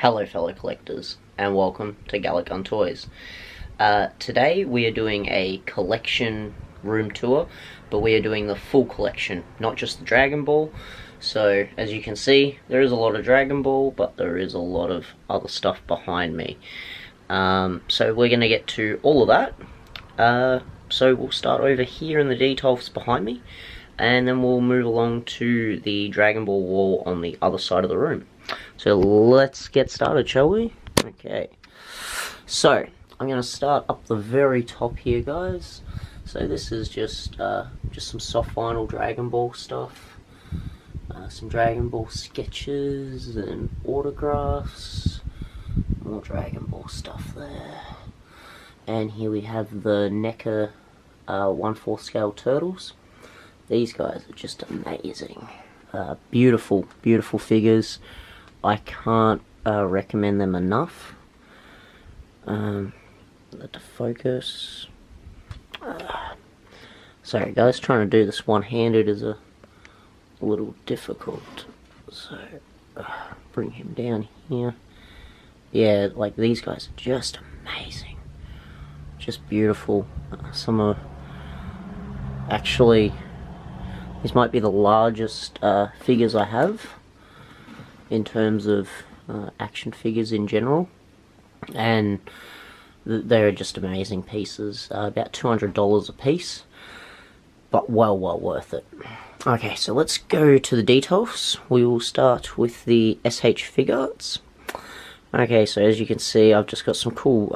Hello fellow collectors, and welcome to Gallic Gun Toys. Today we are doing a collection room tour, but we are doing the full collection, not just the Dragon Ball. So, as you can see, there is a lot of Dragon Ball, but there is a lot of other stuff behind me. So we're going to get to all of that. So we'll start over here in the details behind me, and then we'll move along to the Dragon Ball wall on the other side of the room. So let's get started, shall we? Okay. So I'm going to start up the very top here, guys. So this is just some soft vinyl Dragon Ball stuff. Some Dragon Ball sketches and autographs. More Dragon Ball stuff there. And here we have the NECA 1/4 scale turtles. These guys are just amazing. Beautiful, beautiful figures. I can't recommend them enough. Let the focus. Sorry guys, trying to do this one-handed is a little difficult. So, bring him down here. Yeah, like these guys are just amazing. Just beautiful. Some are actually, these might be the largest figures I have in terms of action figures in general, and they're just amazing pieces. About $200 a piece, but well worth it. Okay, so let's go to the details. We will start with the SH Figuarts. Okay, so as you can see, I've just got some cool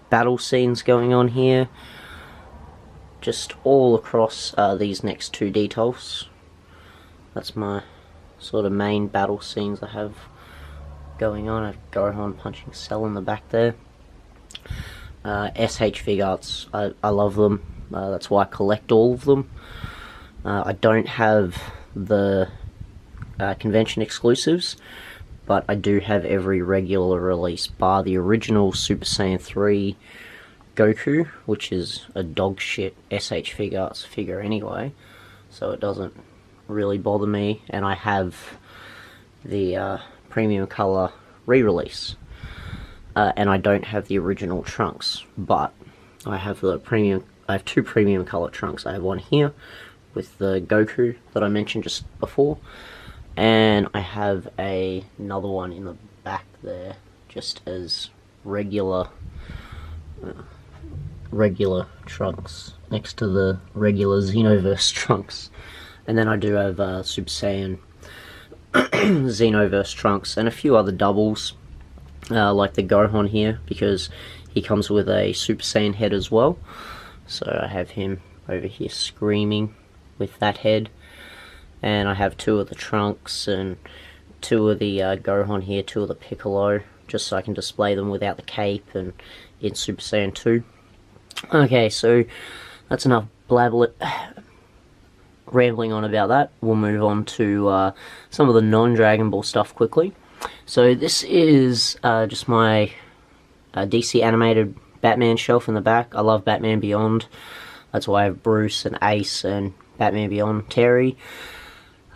battle scenes going on here, just all across these next two details. That's my sort of main battle scenes I have going on. I have Gohan punching Cell in the back there. SH Figuarts, I love them. That's why I collect all of them. I don't have the convention exclusives, but I do have every regular release bar the original Super Saiyan 3 Goku, which is a dog shit SH Figuarts figure anyway, so it doesn't really bother me. And I have the premium color re-release, and I don't have the original Trunks, but I have the premium. I have two premium color Trunks. I have one here with the Goku that I mentioned just before, and I have another one in the back there just as regular Trunks next to the regular Xenoverse Trunks. And then I do have Super Saiyan Xenoverse Trunks and a few other doubles, like the Gohan here, because he comes with a Super Saiyan head as well. So I have him over here screaming with that head. And I have two of the Trunks and two of the Gohan here, two of the Piccolo, just so I can display them without the cape and in Super Saiyan 2. Okay, so that's enough rambling on about that. We'll move on to some of the non-Dragon Ball stuff quickly. So this is just my DC animated Batman shelf in the back. I love Batman Beyond. That's why I have Bruce and Ace and Batman Beyond Terry.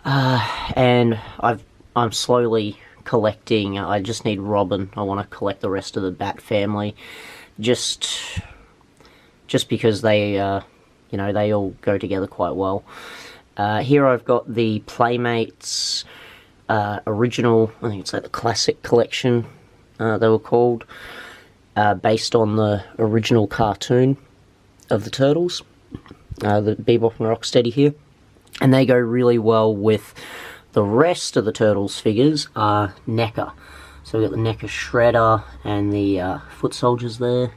And I'm slowly collecting. I just need Robin. I want to collect the rest of the Bat family, just because they, you know, they all go together quite well. Here I've got the Playmates original, I think it's like the classic collection, they were called, based on the original cartoon of the Turtles, the Bebop and Rocksteady here. And they go really well with the rest of the Turtles figures, NECA. So we've got the NECA Shredder and the Foot Soldiers there,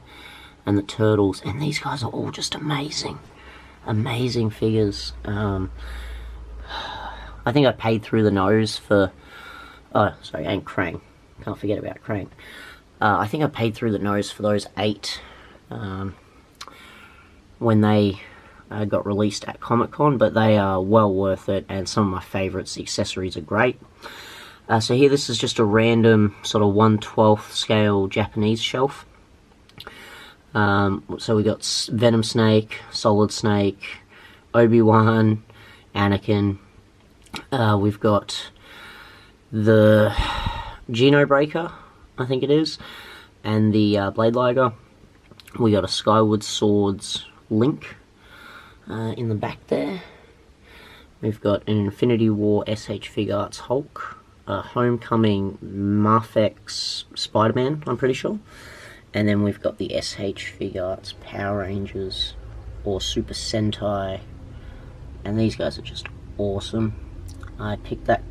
and the Turtles, and these guys are all just amazing. Amazing figures. I think I paid through the nose for, oh sorry, and Krang, can't forget about Krang. I think I paid through the nose for those 8 when they got released at Comic-Con, but they are well worth it, and some of my favourites. The accessories are great. So here, this is just a random sort of 1/12 scale Japanese shelf. So we got Venom Snake, Solid Snake, Obi-Wan, Anakin. We've got the Genobreaker, I think it is, and the Blade Liger. We got a Skyward Swords Link in the back there. We've got an Infinity War SH Figuarts Hulk, a Homecoming Mafex Spider-Man, I'm pretty sure, and then we've got the SH Figuarts Power Rangers or Super Sentai, and these guys are just awesome. I picked that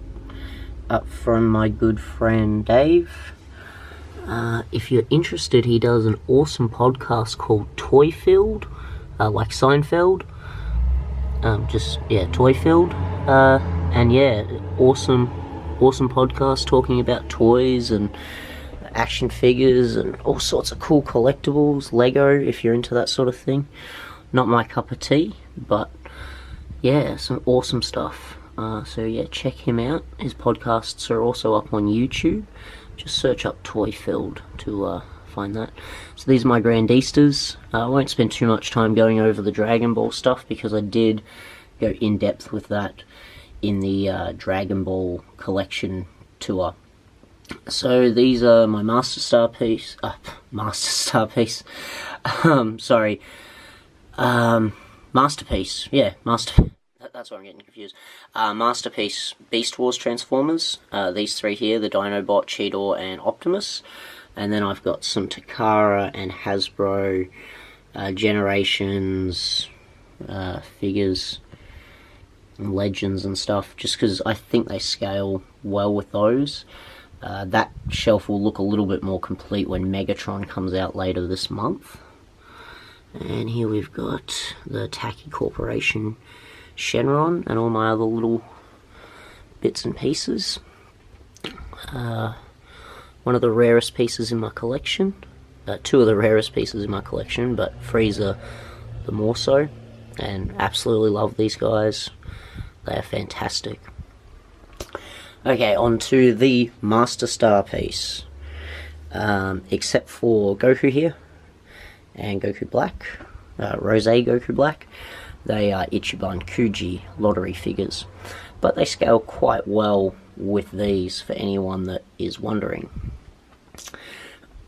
up from my good friend Dave. If you're interested, he does an awesome podcast called Toy Field, like Seinfeld. Toy Field. And yeah, awesome podcast talking about toys and action figures and all sorts of cool collectibles, Lego, if you're into that sort of thing. Not my cup of tea, but yeah, some awesome stuff. So yeah, check him out. His podcasts are also up on YouTube. Just search up Toy Field to find that. So these are my Grandistas. I won't spend too much time going over the Dragon Ball stuff because I did go in depth with that in the Dragon Ball collection tour. So these are my Masterpiece. Yeah, that's what I'm getting confused. Masterpiece Beast Wars Transformers. These three here, the Dinobot, Cheetor, and Optimus. And then I've got some Takara and Hasbro Generations figures and Legends and stuff, just because I think they scale well with those. That shelf will look a little bit more complete when Megatron comes out later this month. And here we've got the Taki Corporation Shenron and all my other little bits and pieces. One of the rarest pieces in my collection. Two of the rarest pieces in my collection, but Frieza the more so. And absolutely love these guys. They are fantastic. Okay, on to the Master Star piece. Except for Goku here and Goku Black, Rose Goku Black. They are Ichiban Kuji lottery figures, but they scale quite well with these for anyone that is wondering.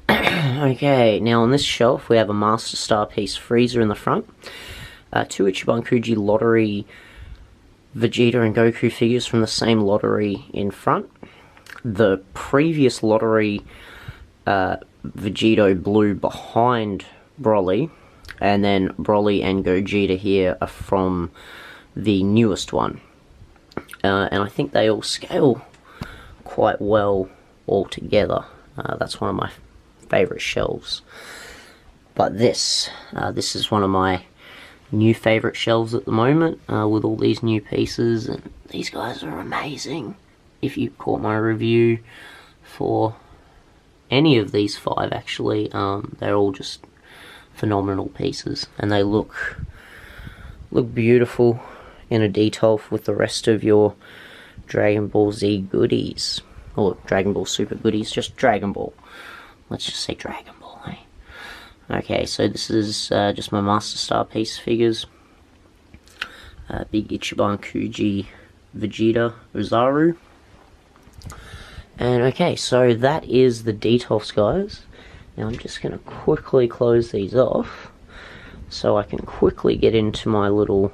Okay, now on this shelf we have a Master Star piece Frieza in the front, two Ichiban Kuji lottery Vegeta and Goku figures from the same lottery in front. The previous lottery Vegito Blue behind Broly, and then Broly and Gogeta here are from the newest one. And I think they all scale quite well all together. That's one of my favourite shelves. But this is one of my new favourite shelves at the moment, with all these new pieces, and these guys are amazing. If you caught my review for any of these five, actually, they're all just phenomenal pieces, and they look beautiful in a detolf with the rest of your Dragon Ball Z goodies, or Dragon Ball Super goodies, just Dragon Ball. Let's just say Dragon Ball, eh? Okay, so this is just my Master Star piece figures. Big Ichiban Kuji Vegeta Ozaru. And okay, so that is the detolfs, guys. Now I'm just going to quickly close these off so I can quickly get into my little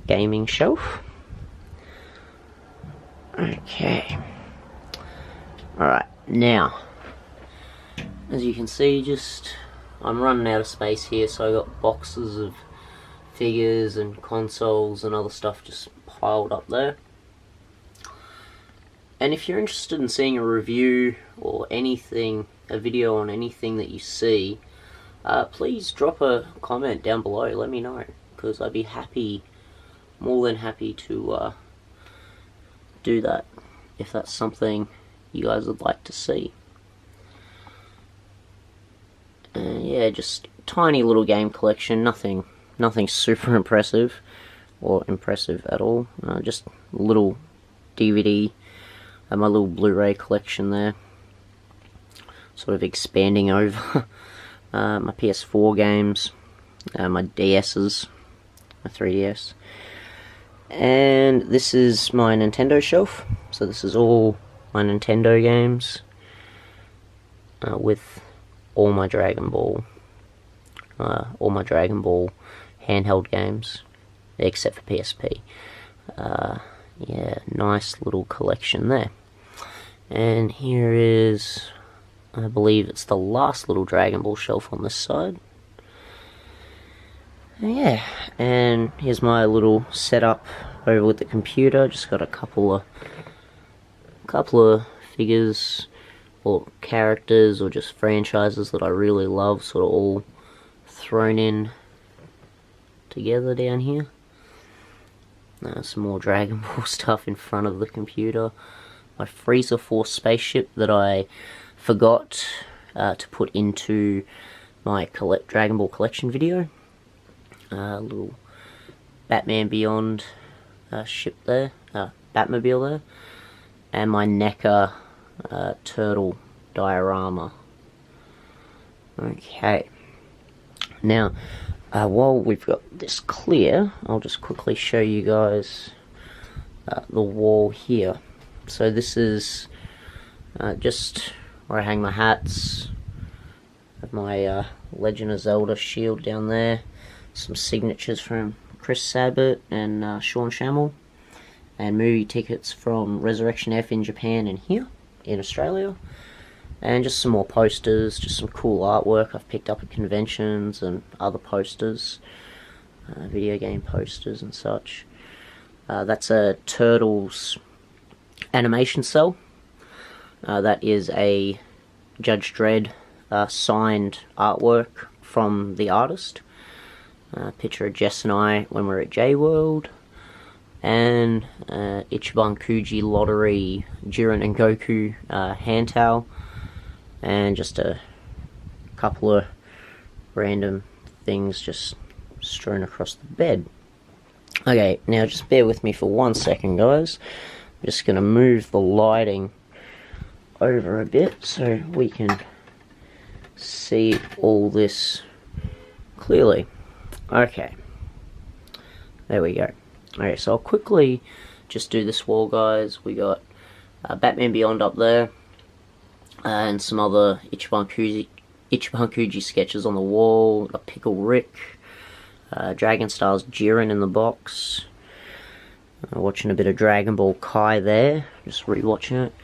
gaming shelf. Okay. Alright, now, as you can see, I'm running out of space here, so I got boxes of figures and consoles and other stuff just piled up there. And if you're interested in seeing a review or anything, a video on anything that you see, please drop a comment down below, let me know, because I'd be more than happy to do that, if that's something you guys would like to see. Yeah, just tiny little game collection, nothing super impressive, or impressive at all, just little DVD, my little Blu-ray collection there, sort of expanding over my PS4 games, my DS's, my 3DS, and this is my Nintendo shelf. So this is all my Nintendo games, with all my Dragon Ball handheld games, except for PSP. Yeah, nice little collection there. And here is, I believe it's the last little Dragon Ball shelf on this side. Yeah, and here's my little setup over with the computer. Just got a couple of figures or characters or just franchises that I really love, sort of all thrown in together down here. Some more Dragon Ball stuff in front of the computer. My Frieza Force spaceship that I forgot to put into my Dragon Ball collection video. Little Batman Beyond ship there, Batmobile there, and my NECA turtle diorama. Okay, now while we've got this clear, I'll just quickly show you guys the wall here. So this is just where I hang my hats. Have my Legend of Zelda shield down there. Some signatures from Chris Sabat and Sean Schammel, and movie tickets from Resurrection F in Japan and here in Australia, and just some more posters, just some cool artwork I've picked up at conventions and other posters, video game posters and such. That's a Turtles animation cell. That is a Judge Dredd signed artwork from the artist. Picture of Jess and I when we're at J-World, and Ichiban Kuji Lottery Jiren and Goku hand towel, and just a couple of random things just strewn across the bed. Okay, now just bear with me for 1 second, guys. I'm just going to move the lighting over a bit so we can see all this clearly. Okay, there we go. Okay, so I'll quickly just do this wall, guys. We got Batman Beyond up there, and some other Ichiban Kuji sketches on the wall. A Pickle Rick, Dragon Star's Jiren in the box. Watching a bit of Dragon Ball Kai there, just rewatching it.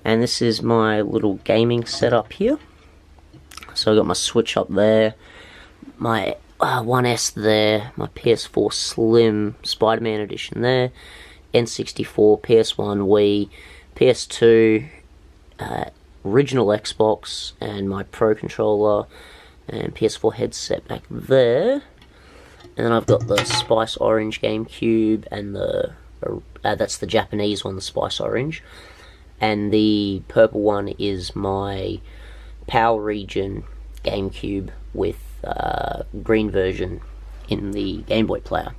And this is my little gaming setup here. So I got my Switch up there, my 1S there, my PS4 Slim Spider-Man edition there, N64, PS1, Wii, PS2, original Xbox, and my Pro Controller, and PS4 headset back there. And then I've got the Spice Orange GameCube, and that's the Japanese one, the Spice Orange. And the purple one is my Power Region GameCube with green version in the Game Boy player.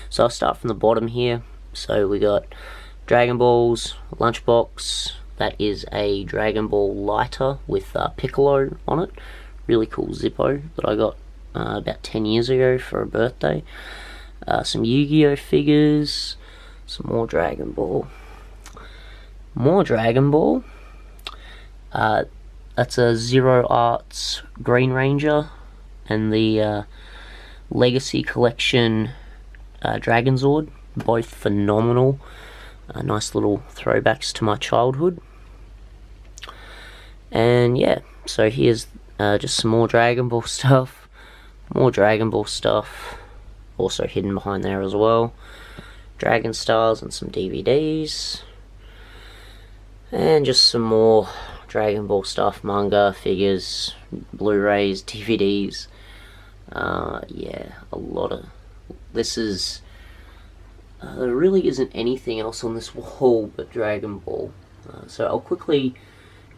So I'll start from the bottom here. So we got Dragon Balls, Lunchbox. That is a Dragon Ball lighter with Piccolo on it. Really cool Zippo that I got about 10 years ago for a birthday. Some Yu-Gi-Oh figures. Some more Dragon Ball. More Dragon Ball. That's a Zero Arts Green Ranger, and the Legacy Collection Dragon Zord, both phenomenal. Nice little throwbacks to my childhood. And yeah, so here's just some more Dragon Ball stuff. More Dragon Ball stuff, also hidden behind there as well. Dragon Stars and some DVDs. And just some more Dragon Ball stuff, manga, figures, Blu-rays, DVDs. Yeah, a lot of... This is... there really isn't anything else on this wall but Dragon Ball. So I'll quickly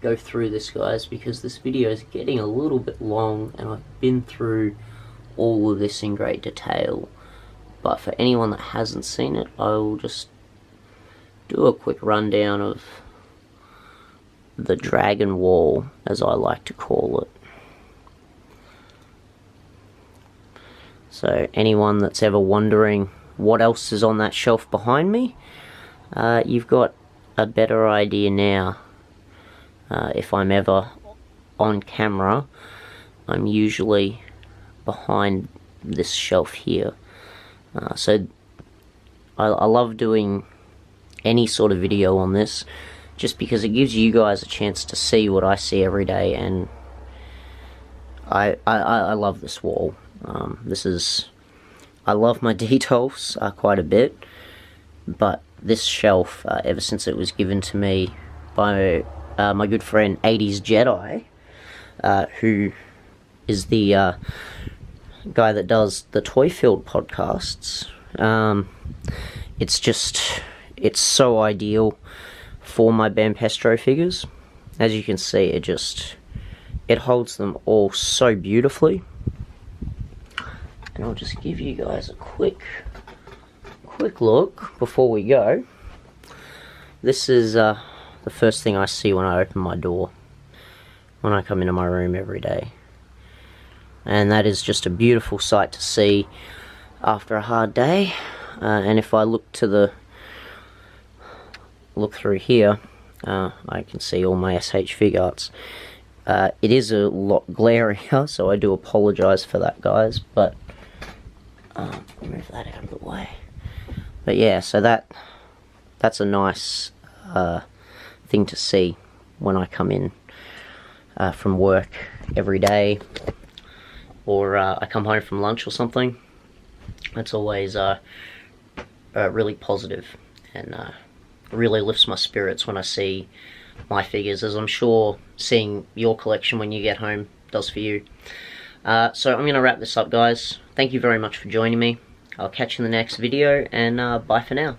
go through this, guys, because this video is getting a little bit long and I've been through all of this in great detail. But for anyone that hasn't seen it, I'll just do a quick rundown of the Dragon Wall, as I like to call it. So anyone that's ever wondering what else is on that shelf behind me, you've got a better idea now, if I'm ever on camera, I'm usually behind this shelf here. So I love doing any sort of video on this, just because it gives you guys a chance to see what I see every day, and I love this wall. I love my details quite a bit, but this shelf, ever since it was given to me by my good friend 80s Jedi, who is the guy that does the Toy Field podcasts, it's so ideal for my Banpestro figures. As you can see, it holds them all so beautifully. And I'll just give you guys a quick look before we go. This is the first thing I see when I open my door, when I come into my room every day. And that is just a beautiful sight to see after a hard day. And if I look through here, I can see all my SH Figuarts. It is a lot glarier, so I do apologise for that, guys, but move that out of the way. But yeah, so that's a nice thing to see when I come in from work every day, or I come home from lunch or something. It's always really positive, and really lifts my spirits when I see my figures, as I'm sure seeing your collection when you get home does for you. So I'm going to wrap this up, guys. Thank you very much for joining me. I'll catch you in the next video, and bye for now.